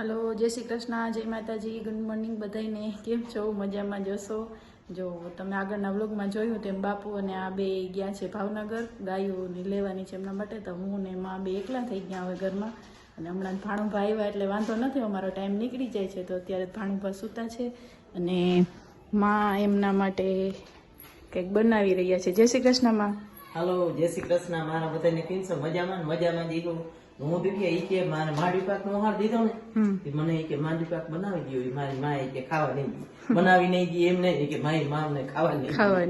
Hello, જય શ્રી કૃષ્ણ, જય માતાજી, ગુડ મોર્નિંગ બધાને. કેમ છો? મજામાં જશો? જો તમે આગળના વ્લોગમાં જોયું તેમ બાપુ અને આ બે ગયા છે ભાવનગર ગાયોને લેવાની છે એમના માટે. તો હું ને માં બે એકલા થઈ ગયા હવે ઘરમાં. અને હમણાં ભાણુભા આવ્યા એટલે વાંધો નથી, અમારો ટાઈમ નીકળી જાય છે. તો અત્યારે ભાણુભા સૂતા છે અને માં એમના માટે કંઈક બનાવી રહ્યા છે. જય શ્રી કૃષ્ણ માં. હાલો, જય શ્રી કૃષ્ણ. મારા બધાને કેમ છો? મજામાં દીધો. હું બી કે કે મારે માંડવી પાક નો હાર દીધો ને, મને કે માંડવી પાક બનાવી દો. મારી માં કે ખાવા નહીં દી, બનાવી નહીં દી. એમ નહીં કે મારી માં ને ખાવા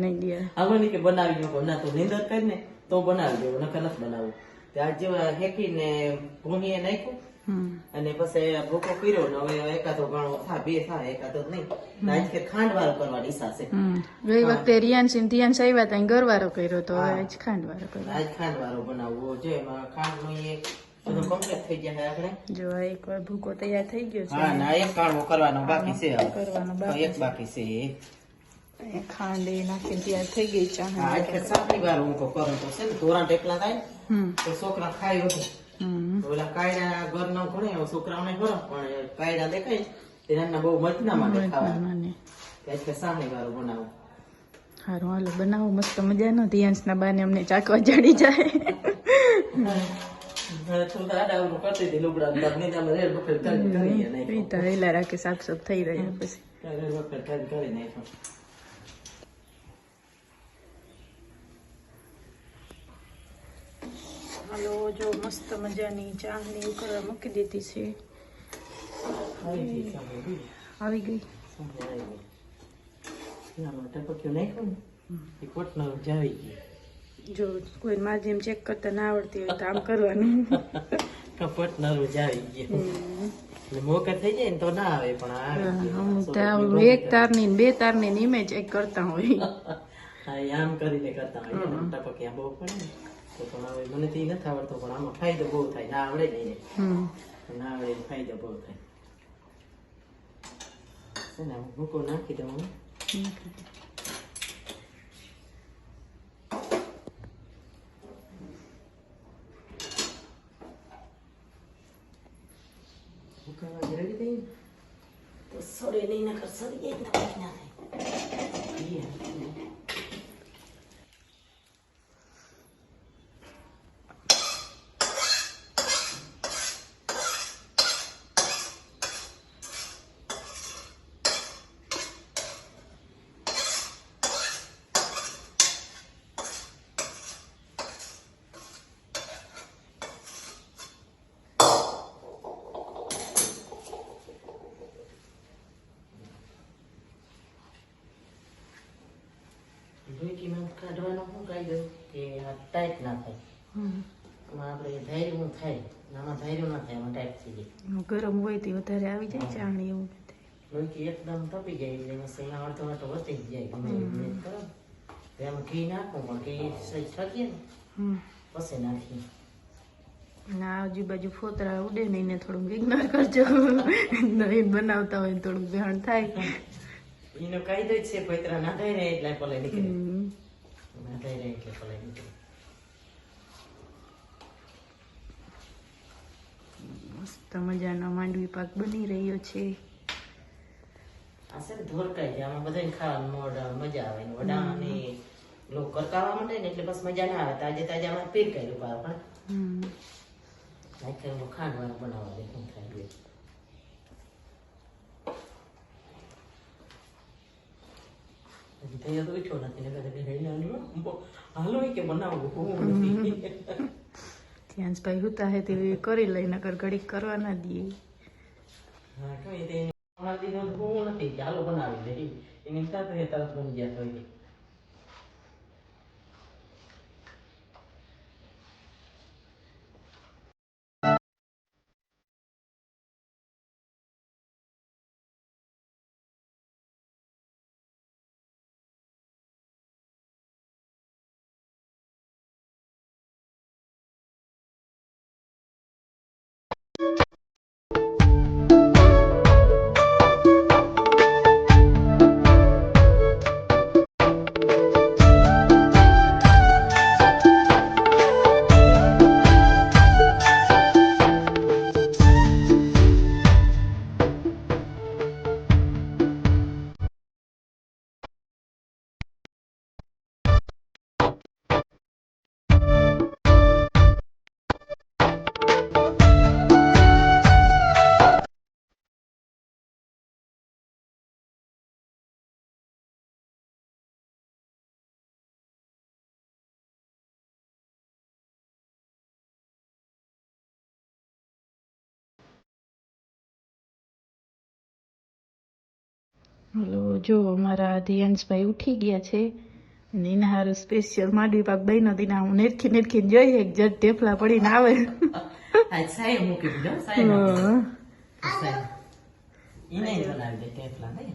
નહીં દે. હાલો નહીં કે બનાવી નો ના તો નિંદર કરીને તો બનાવી દેવો, નકર નથી બનાવવું. ત્યાં જેવા હેકીને ભૂંગીએ નાખ્યું અને પછી ભૂકો કર્યો ને હવે એકાદો ગણો થાય, બે થાય, એકાદો નહીં. આજ કે ખાંડવાળો કરવા ડીસા છે. ગઈ વખતે રિયાન સિંહ ધ્યાન આવ્યા ત્યાં ગરવારો કર્યો, તો આજ ખાંડવારો કર્યો. આજ ખાંડવાળો બનાવવો છે. એમાં ખાંડ નો એક બધું કમ્પ્લીટ થઈ જાય આપણે. જો એક વાર ભૂકો તૈયાર થઈ ગયો છે. હા ના, એક કાણવો કરવાનો બાકી છે. કરવાનો એક બાકી છે. ખાંડ એ નાખીને તૈયાર થઈ ગઈ ચા. હા, આજ કે સાપડી વાર હું તો કરું તો છે ને ધોરણ ટેકલા થાય તો છોકરા ખાય બધું. ઓલા કાયડા ઘર નો ઘણે છોકરાઓને ઘણો પણ કાયડા દેખાય તેના બહુ મજના માટે ખાવા. આજ કે સાપડી વાર બનાવું. હારું હાલો બનાવો, મસ્ત મજાનો. ધ્યાન્સના બાને અમને ચાકવા જડી જાય. વેલા રાખે સાફ સાફ થઈ રહ્યા પછી. હાલો, જો મસ્ત મજાની ચાંદની ઉકળવા મૂકી દીધી છે. આવી ગઈ. જો કોઈ મારી જેમ ચેક કરતા ના આવડતી હોય તો આમ કરવાનું. કપટ નરું જાવી ગયું. મોકર થઈ જાય ને તો ના આવે, પણ આવે. એક તારની ને બે તારની ને ઇમેજ ચેક કરતા હોય. આમ કરીને કરતા હોય. ટપકિયા બહુ પડે તો પણ હવે મને તો નથી આવડતો, પણ આમાં ફાયદો બહુ થાય. ના આવડે નહીં, ના આવડે ફાયદો બહુ થાય. ભૂકો નાખી દઉં. રેડી થઈ તો સડે નહીં, નકર સડી જાય ના થાય. કાઢવાનો શું કાયદો કે ટાઈટ ના થાય. આપણે ધાર્યું થાય, આમાં ધાર્યું ના થાય, આમાં ટાઈટ થઈ જાય. ગરમ હોય તે વધારે આવી જાય ચાણી એવું. લોહી એકદમ તપી જાય એટલે મસ્ત અડધો અડધો વધી જાય. ગમે કરો એમાં ઘી નાખવું, પણ ઘી સહી થકીએ ને પછી નાખીએ. ના આજુબાજુ ફોતરા ઉડે ને એને થોડુંક ઇગ્નોર કરજો. નવીન બનાવતા હોય થોડુંક વેહણ થાય. એનો કાયદો જ છે, પૈતરા ના થાય રહે એટલે પલે નીકળે. મસ્ત મજાનો માંડવી પાક બની રહ્યો છે. આ છે ધોરકાઈ છે, આમાં બધાને ખાવાનું મજા આવે. વડા ને લોકો કરકાવા માંડે ને એટલે બસ મજા ના આવે. તાજે તાજે આમાં પીર કઈ લોકો આવે પણ ખાંડ વાળું બનાવવા દે શું થાય. તો ઉઠ્યો નથી, હાલો કે બનાવવું. ધ્યાનભાઈ હુતા હે તે કરી લઈ, નકર ઘડીક કરવા ના દઈએ. હા કઈ નથી, ચાલો બનાવી દે એની સાથે તરત બની ગયા. હલો, જો અમારા ધ્યાંશભાઈ ઉઠી ગયા છે ને એના હારું સ્પેશિયલ માંડવી પાક બન્યો દીના હું નેરખી જોઈએ એક જટ ઢેફલા પડીને આવે. આજ સાહેબ મૂકી દીધો સાહેબ એને બનાવી દે ટેફલા નહીં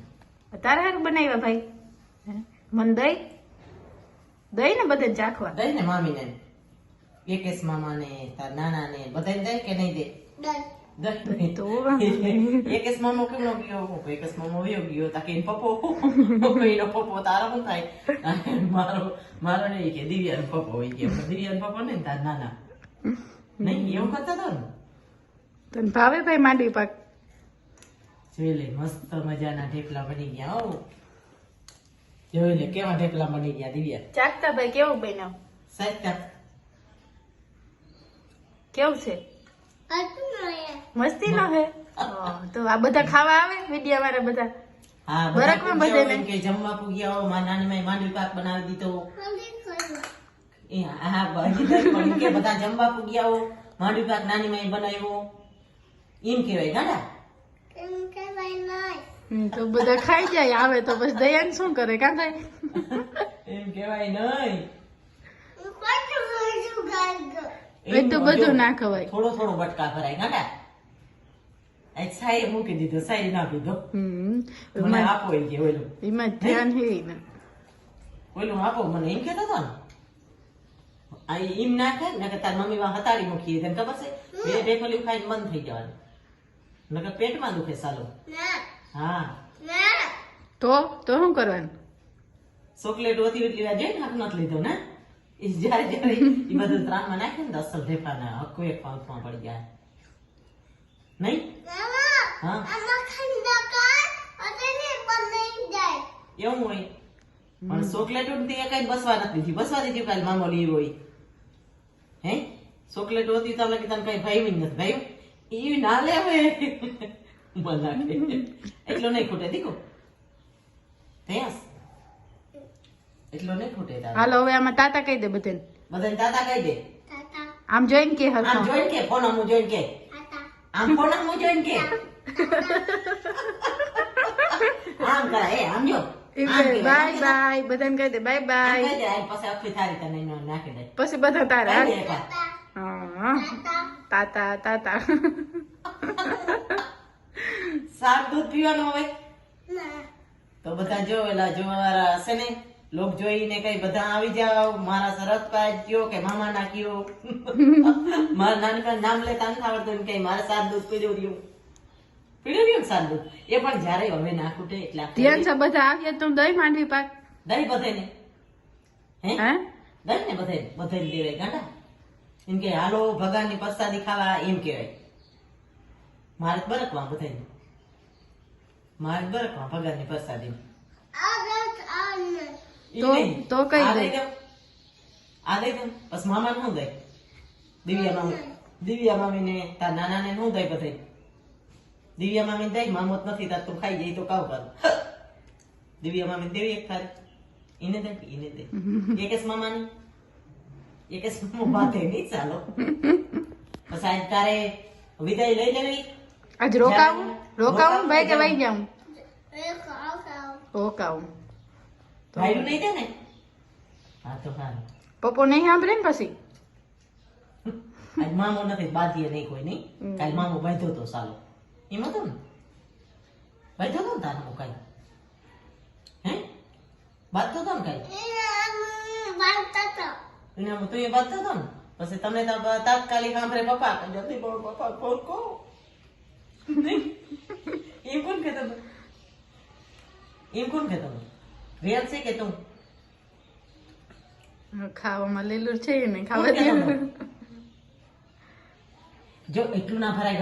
તારે હારું બનાવ્યા ભાઈ? મન દઈ ને બધે ચાખવા દઈ ને મામી ને એકેશ મામા ને તાર નાના ને બધા દે કે નહીં દે? તો એકેશ મામો કેમ નો ગયો? એકેશ મામો વયો ગયો તાકે એનો પપ્પો તારા શું થાય? મારો નહીં કે દિવ્યા નો પપ્પો હોય ગયા. દિવ્યા નો પપ્પો ને તાર નાના નહીં એવું કરતા હતા ને. તને ભાવે ભાઈ માંડવી પાક? જોઈ લે મસ્ત મજાના ઢેફલા બની ગયા. હો જોઈ લે કેવા ઢેફલા બની ગયા દિવ્યા. ચાખતા ભાઈ કેવું બન્યો? સાચા કેવું છે? મસ્તી નો હે? તો આ બધા ખાવા આવે વિડિયા વાળા બધા? હા બરાકમાં બધાને કે જમવા પૂગ્યા હો. મારા નાની માએ માંડવી પાક બનાવી દીધો. હા પણ કે બધા જમવા પૂગ્યા હો. માંડવી પાક નાની માએ બનાવ્યો એમ કેવાય ગાડા. તો બધા ખાઈ જાય આવે તો બસ દયાન શું કરે કા ભાઈ? એમ કેવાય નહીં. એટલું બધું ના ખવાય. થોડો થોડો બટકા ભરાય ગાડા. આજ સાઈ મૂકી દીધો સાઈ નાખી દો. મને આપો એમ કે ઓલું એમાં ધ્યાન હે ને ઓલું આપો મને એમ કેતો હતો ને. આ એમ નાખે ને કે તાર મમ્મી માં હતાડી મૂકી તને ખબર છે? બે ઢેફલી ખાઈને બંધ થઈ જવાનું નકર પેટમાં દુખે સાલો. હા તો શું કરવાનું? ચોકલેટ ઓછી એટલી વાર જોઈને હાથ નથી લીધો ને. એ જયારે એ બધું ત્રાણમાં નાખ્યું ને અસલ ઢેફાના હક્કો એક પાંચમાં પડી ગયા નહીં? હા એવું હોય પણ ચોકલેટ કઈ બસવા નથી દીધી. બસવા દીધી કાલે મામો લીવ હોય હે ચોકલેટ હોતી તો તને કઈ ભાઈ નથી ભાઈ એ ના લેવે નાખે એટલો નહીં ખૂટે દીકો એટલો નહીં ખૂટે. હાલો હવે આમાં તાતા કહી દે બધાને. બધાને તાતા કહી દે. આમ જોઈને કે આમ જોઈને કે ફોન આમ જોઈને કે આમ ફોન આમ જોઈને કે આમ કરાય આમ જો બાય બાય બધાને કહી દે બાય બાય. પછી આખી થાળી તને નાખી દે પછી બધા તારા તાતા તાતા. સાર દૂધ પીવાનું હવે તો બધા જોવેલા જોવાવાળા હશે ને લોક જોઈને કઈ બધા આવી જાવ મારા શરત પાડ્યો કે મામા નાખ્યો. મારા નાની નામ લેતા નથી આવડતું કઈ મારે સાત દૂધ પીડ્યું રહ્યું સાત દૂધ એ પણ જયારે હવે ના ખૂટે એટલા ધ્યાન છે બધા આવ્યા તો દહીં માંડવી પાક દહીં બધે ને હે દહીં ને બધે દેવાય ગાંડા એમ કે હાલો ભગવાન ની પ્રસાદી ખાવા એમ કેવાય. મારે બરકવા બધે મારે બરકવા ભગવાન ની પ્રસાદી તો કઈ દે આ દઈ દઉં બસ મામા નું દઈ દિવ્યા મામી ને તાર નાના ને નું દઈ બધે. દિવ્યા મામી દઈ મામો નથી તાર તું ખાઈ જાય તો કાવ કર. દિવ્યા મામી દેવી એક થારે એને દે એકેશ મામા ની એકેશ મામો બાતે નહીં ચાલો. પછી આજ તારે વિદાય લઈ લેવી. આજ રોકાવું ભાઈ કે ભાઈ જાઉં? રોકાવું ભાઈ નહીં દે ને. હા તો હા પપ્પો નહીં સાંભળે ને પછી આજ મામો નથી બાંધીએ નહીં કોઈ નહીં. કાલ મામો બાંધ્યો તો સાલો એમ હતો ને બાંધ્યો હતો ને તારા કઈ હે બાંધતો હતો ને કઈ એના તું એ બાંધતો હતો ને પછી તમે તાત્કાલિક સાંભળે પપ્પા જલ્દી પપ્પા ફોન કહો એમ કોણ કેતો રિયલ છે કે તું ખાવામાં લેલું છે ને ખાવા દે જો એટલું ના ભરાય